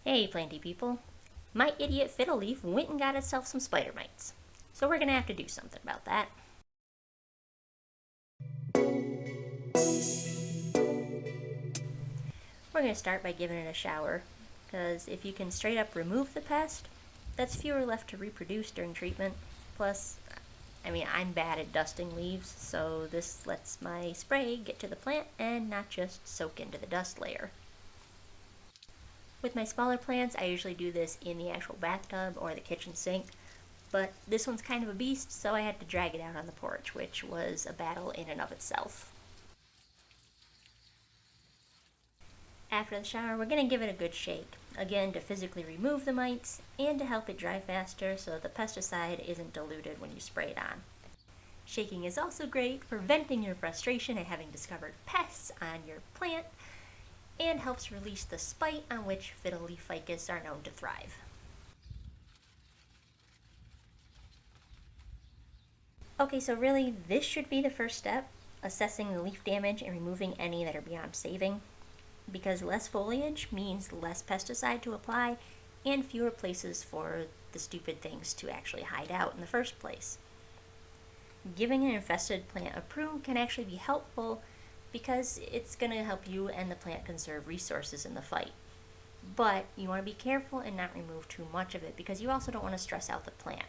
Hey planty people, my idiot fiddle-leaf went and got itself some spider mites. So we're gonna have to do something about that. We're gonna start by giving it a shower, because if you can straight up remove the pest, that's fewer left to reproduce during treatment. Plus, I'm bad at dusting leaves, so this lets my spray get to the plant and not just soak into the dust layer. With my smaller plants, I usually do this in the actual bathtub or the kitchen sink, but this one's kind of a beast, so I had to drag it out on the porch, which was a battle in and of itself. After the shower, we're going to give it a good shake, again to physically remove the mites and to help it dry faster so the pesticide isn't diluted when you spray it on. Shaking is also great for venting your frustration at having discovered pests on your plant and helps release the spite on which fiddle-leaf ficus are known to thrive. Okay, so really this should be the first step, assessing the leaf damage and removing any that are beyond saving, because less foliage means less pesticide to apply and fewer places for the stupid things to actually hide out in the first place. Giving an infested plant a prune can actually be helpful because it's going to help you and the plant conserve resources in the fight. But you want to be careful and not remove too much of it because you also don't want to stress out the plant.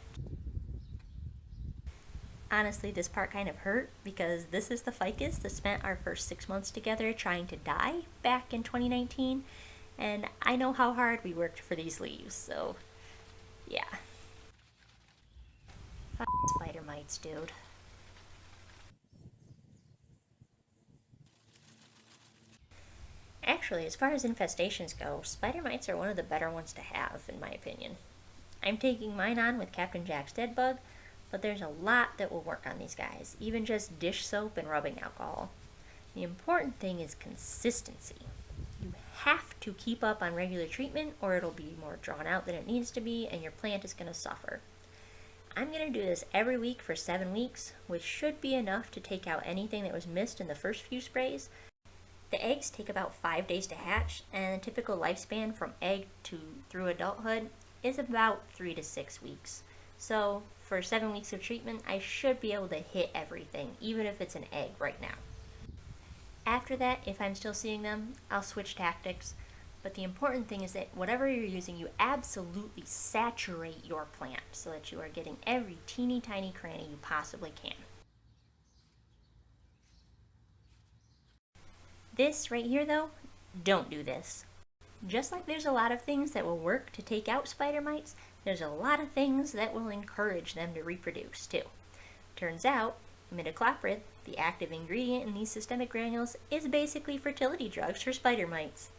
Honestly, this part kind of hurt because this is the ficus that spent our first 6 months together trying to die back in 2019, and I know how hard we worked for these leaves, so yeah. Spider mites, dude. Actually, as far as infestations go, spider mites are one of the better ones to have, in my opinion. I'm taking mine on with Captain Jack's dead bug, but there's a lot that will work on these guys, even just dish soap and rubbing alcohol. The important thing is consistency. You have to keep up on regular treatment or it'll be more drawn out than it needs to be and your plant is going to suffer. I'm going to do this every week for 7 weeks, which should be enough to take out anything that was missed in the first few sprays. The eggs take about 5 days to hatch, and the typical lifespan from egg to through adulthood is about 3 to 6 weeks. So for 7 weeks of treatment, I should be able to hit everything, even if it's an egg right now. After that, if I'm still seeing them, I'll switch tactics. But the important thing is that whatever you're using, you absolutely saturate your plant so that you are getting every teeny tiny cranny you possibly can. This right here though, don't do this. Just like there's a lot of things that will work to take out spider mites, there's a lot of things that will encourage them to reproduce too. Turns out, imidacloprid, the active ingredient in these systemic granules, is basically fertility drugs for spider mites.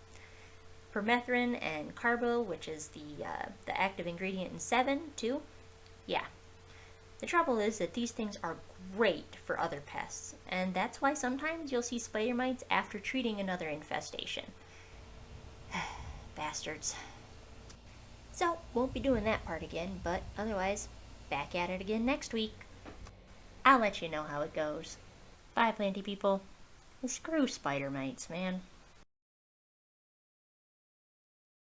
Permethrin and carbo, which is the active ingredient in 7 too, yeah. The trouble is that these things are great for other pests, and that's why sometimes you'll see spider mites after treating another infestation. Bastards. So, won't be doing that part again, but otherwise, back at it again next week. I'll let you know how it goes. Bye, planty people. Screw spider mites, man.